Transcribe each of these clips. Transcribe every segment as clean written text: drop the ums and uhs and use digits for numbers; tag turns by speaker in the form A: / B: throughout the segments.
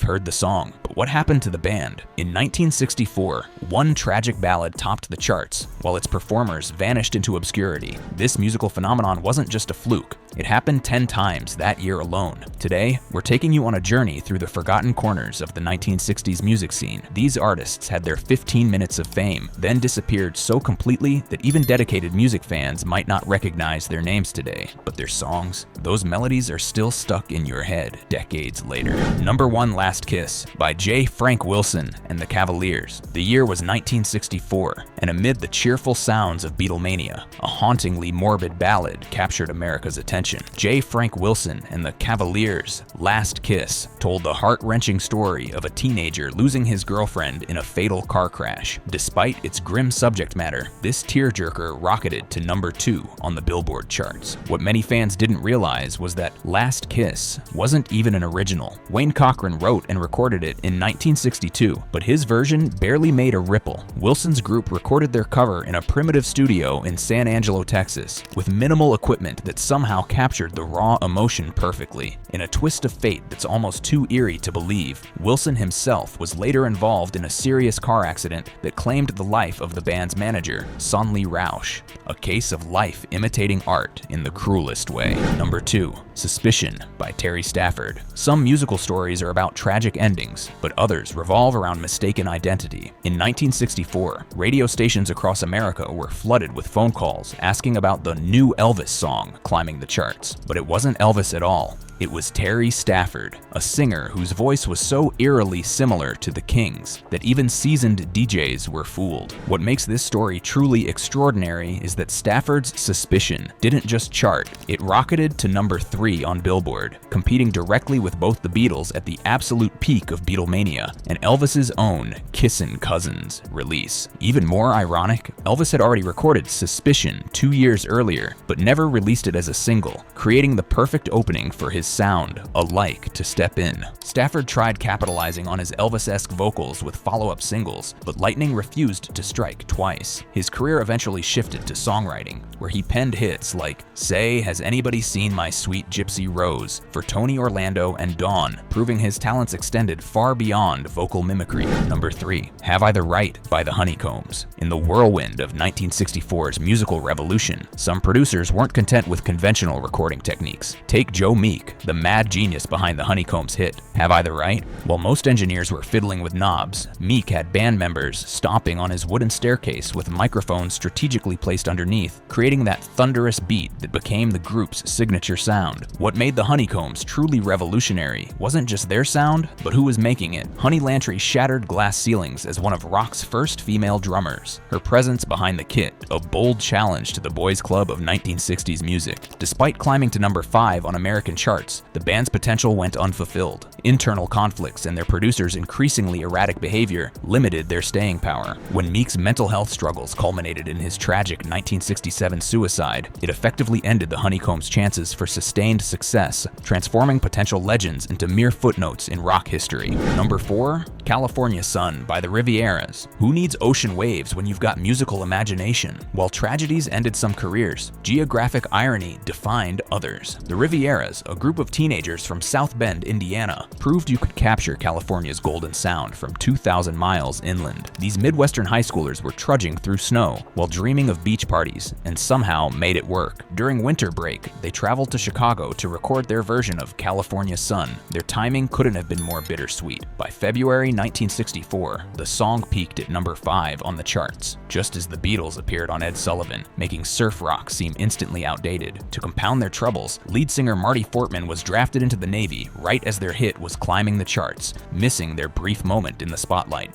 A: heard the song, but what happened to the band? In 1964, one tragic ballad topped the charts, while its performers vanished into obscurity. This musical phenomenon wasn't just a fluke. It happened 10 times that year alone. Today, we're taking you on a journey through the forgotten corners of the 1960s music scene. These artists had their 15 minutes of fame, then disappeared so completely that even dedicated music fans might not recognize their names today. But their songs, those melodies are still stuck in your head decades later. Number 1, Last Kiss by J. Frank Wilson and the Cavaliers. The year was 1964, and amid the cheerful sounds of Beatlemania, a hauntingly morbid ballad captured America's attention. J. Frank Wilson and the Cavaliers' Last Kiss told the heart-wrenching story of a teenager losing his girlfriend in a fatal car crash. Despite its grim subject matter, this tearjerker rocketed to number 2 on the Billboard charts. What many fans didn't realize was that Last Kiss wasn't even an original. Wayne Cochran wrote and recorded it in 1962, but his version barely made a ripple. Wilson's group recorded their cover in a primitive studio in San Angelo, Texas, with minimal equipment that somehow captured the raw emotion perfectly. In a twist of fate that's almost too eerie to believe, Wilson himself was later involved in a serious car accident that claimed the life of the band's manager, Sonley Roush. A case of life imitating art in the cruelest way. Number 2, Suspicion by Terry Stafford. Some musical stories are about tragic endings, but others revolve around mistaken identity. In 1964, radio stations across America were flooded with phone calls asking about the new Elvis song climbing the charts. But it wasn't Elvis at all. It was Terry Stafford, a singer whose voice was so eerily similar to the King's that even seasoned DJs were fooled. What makes this story truly extraordinary is that Stafford's Suspicion didn't just chart, it rocketed to number 3 on Billboard, competing directly with both the Beatles at the absolute peak of Beatlemania and Elvis's own Kissin' Cousins release. Even more ironic, Elvis had already recorded Suspicion 2 years earlier, but never released it as a single, creating the perfect opening for his sound, alike to step in. Stafford tried capitalizing on his Elvis-esque vocals with follow-up singles, but lightning refused to strike twice. His career eventually shifted to songwriting, where he penned hits like Say, Has Anybody Seen My Sweet Gypsy Rose for Tony Orlando and Dawn, proving his talents extended far beyond vocal mimicry. Number 3, Have I the Right by the Honeycombs. In the whirlwind of 1964's musical revolution, some producers weren't content with conventional recording techniques. Take Joe Meek, the mad genius behind the Honeycombs hit, Have I the Right? While most engineers were fiddling with knobs, Meek had band members stomping on his wooden staircase with microphones strategically placed underneath, creating that thunderous beat that became the group's signature sound. What made the Honeycombs truly revolutionary wasn't just their sound, but who was making it. Honey Lantry shattered glass ceilings as one of rock's first female drummers, her presence behind the kit a bold challenge to the boys' club of 1960s music. Despite climbing to number 5 on American charts, the band's potential went unfulfilled. Internal conflicts and their producers' increasingly erratic behavior limited their staying power. When Meek's mental health struggles culminated in his tragic 1967 suicide, it effectively ended the Honeycombs' chances for sustained success, transforming potential legends into mere footnotes in rock history. Number 4, California Sun by the Rivieras. Who needs ocean waves when you've got musical imagination? While tragedies ended some careers, geographic irony defined others. The Rivieras, a group of teenagers from South Bend, Indiana, proved you could capture California's golden sound from 2,000 miles inland. These Midwestern high schoolers were trudging through snow while dreaming of beach parties, and somehow made it work. During winter break, they traveled to Chicago to record their version of California Sun. Their timing couldn't have been more bittersweet. By February 1964, the song peaked at number 5 on the charts, just as the Beatles appeared on Ed Sullivan, making surf rock seem instantly outdated. To compound their troubles, lead singer Marty Fortman was drafted into the Navy right as their hit was climbing the charts, missing their brief moment in the spotlight.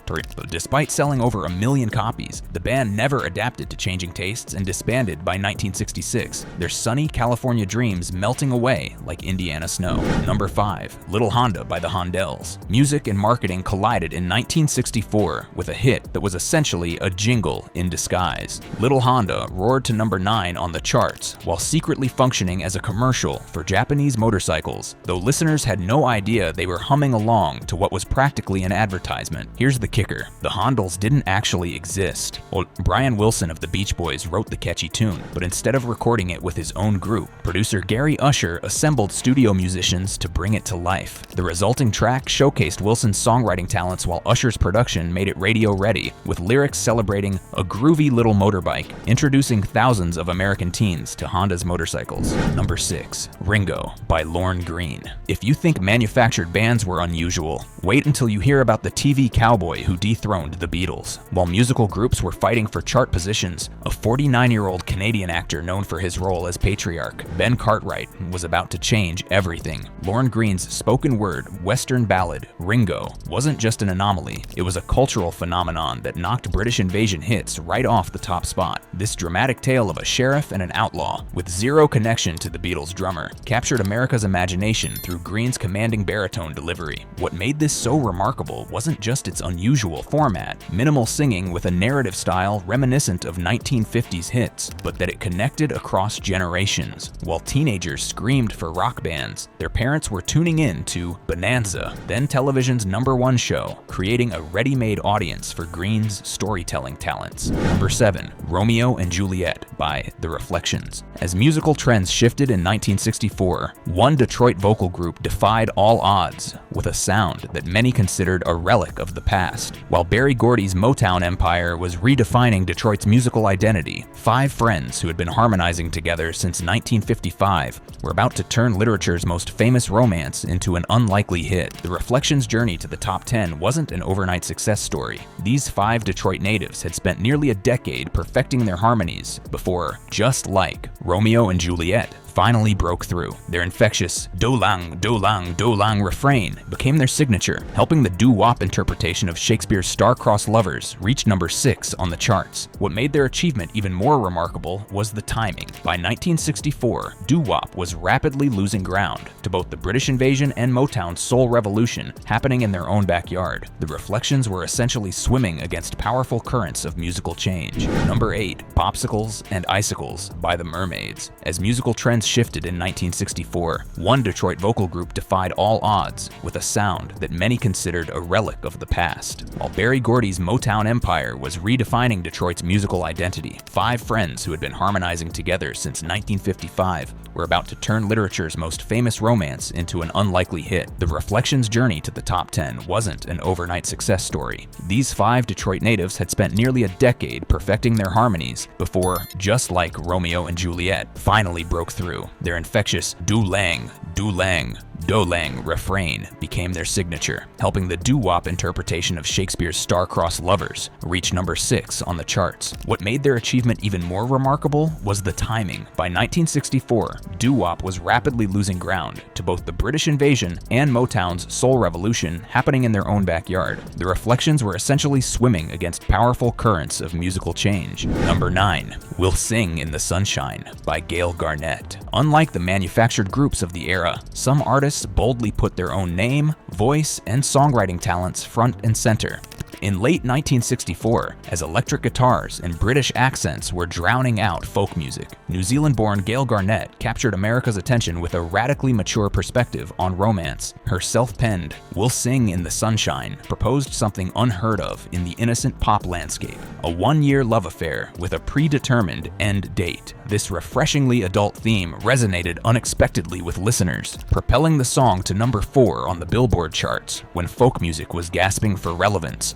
A: Despite selling over 1 million copies, the band never adapted to changing tastes and disbanded by 1966, their sunny California dreams melting away like Indiana snow. Number 5, Little Honda by the Hondells. Music and marketing collided in 1964 with a hit that was essentially a jingle in disguise. Little Honda roared to number 9 on the charts while secretly functioning as a commercial for Japanese motorcycle motorcycles, though listeners had no idea they were humming along to what was practically an advertisement. Here's the kicker: the Hondells didn't actually exist. Well, Brian Wilson of the Beach Boys wrote the catchy tune, but instead of recording it with his own group, producer Gary Usher assembled studio musicians to bring it to life. The resulting track showcased Wilson's songwriting talents while Usher's production made it radio-ready, with lyrics celebrating a groovy little motorbike, introducing thousands of American teens to Honda's motorcycles. Number 6. Ringo by Lorne Greene. If you think manufactured bands were unusual, wait until you hear about the TV cowboy who dethroned the Beatles. While musical groups were fighting for chart positions, a 49-year-old Canadian actor known for his role as patriarch, Ben Cartwright, was about to change everything. Lorne Greene's spoken word Western ballad, Ringo, wasn't just an anomaly, it was a cultural phenomenon that knocked British invasion hits right off the top spot. This dramatic tale of a sheriff and an outlaw, with zero connection to the Beatles' drummer, captured America's imagination through Greene's commanding baritone delivery. What made this so remarkable wasn't just its unusual format, minimal singing with a narrative style reminiscent of 1950s hits, but that it connected across generations. While teenagers screamed for rock bands, their parents were tuning in to Bonanza, then television's #1 show, creating a ready-made audience for Greene's storytelling talents. Number 7. Romeo and Juliet by The Reflections. As musical trends shifted in 1964, one Detroit vocal group defied all odds with a sound that many considered a relic of the past. While Berry Gordy's Motown empire was redefining Detroit's musical identity, 5 friends who had been harmonizing together since 1955 were about to turn literature's most famous romance into an unlikely hit. The Reflections' journey to the top 10 wasn't an overnight success story. These 5 Detroit natives had spent nearly a decade perfecting their harmonies before, just like Romeo and Juliet, finally broke through. Their infectious do-lang, do-lang, do-lang refrain became their signature, helping the doo-wop interpretation of Shakespeare's star-crossed lovers reach number 6 on the charts. What made their achievement even more remarkable was the timing. By 1964, doo-wop was rapidly losing ground to both the British invasion and Motown's soul revolution happening in their own backyard. The Reflections were essentially swimming against powerful currents of musical change. Number 8. Popsicles and Icicles by the Mermaids. As musical trends shifted in 1964, one Detroit vocal group defied all odds with a sound that many considered a relic of the past. While Berry Gordy's Motown empire was redefining Detroit's musical identity, 5 friends who had been harmonizing together since 1955 were about to turn literature's most famous romance into an unlikely hit. The Reflections' journey to the top 10 wasn't an overnight success story. These 5 Detroit natives had spent nearly a decade perfecting their harmonies before, just like Romeo and Juliet, finally broke through. Their infectious do-lang, do-lang, do-lang refrain became their signature, helping the doo-wop interpretation of Shakespeare's star-crossed lovers reach number 6 on the charts. What made their achievement even more remarkable was the timing. By 1964, doo-wop was rapidly losing ground to both the British invasion and Motown's soul revolution happening in their own backyard. The Reflections were essentially swimming against powerful currents of musical change. Number 9. We'll Sing in the Sunshine by Gail Garnett. Unlike the manufactured groups of the era, some artists boldly put their own name, voice, and songwriting talents front and center. In late 1964, as electric guitars and British accents were drowning out folk music, New Zealand-born Gail Garnett captured America's attention with a radically mature perspective on romance. Her self-penned "We'll Sing in the Sunshine" proposed something unheard of in the innocent pop landscape, a one-year love affair with a predetermined end date. This refreshingly adult theme resonated unexpectedly with listeners, propelling the song to number 4 on the Billboard charts when folk music was gasping for relevance.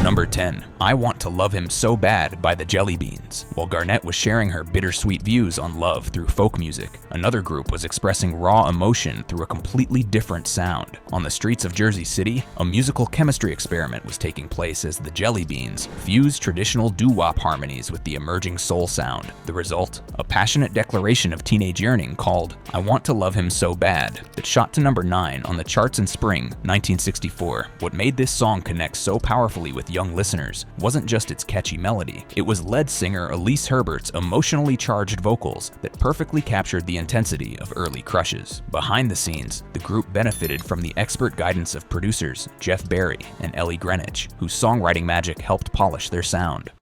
A: Number 10. I Want to Love Him So Bad by the Jelly Beans. While Garnett was sharing her bittersweet views on love through folk music, another group was expressing raw emotion through a completely different sound. On the streets of Jersey City, a musical chemistry experiment was taking place as the Jelly Beans fused traditional doo-wop harmonies with the emerging soul sound. The result? A passionate declaration of teenage yearning called I Want to Love Him So Bad that shot to number 9 on the charts in spring 1964. What made this song connect so powerfully with young listeners wasn't just its catchy melody, it was lead singer Elise Herbert's emotionally charged vocals that perfectly captured the intensity of early crushes. Behind the scenes, the group benefited from the expert guidance of producers Jeff Barry and Ellie Greenwich, whose songwriting magic helped polish their sound.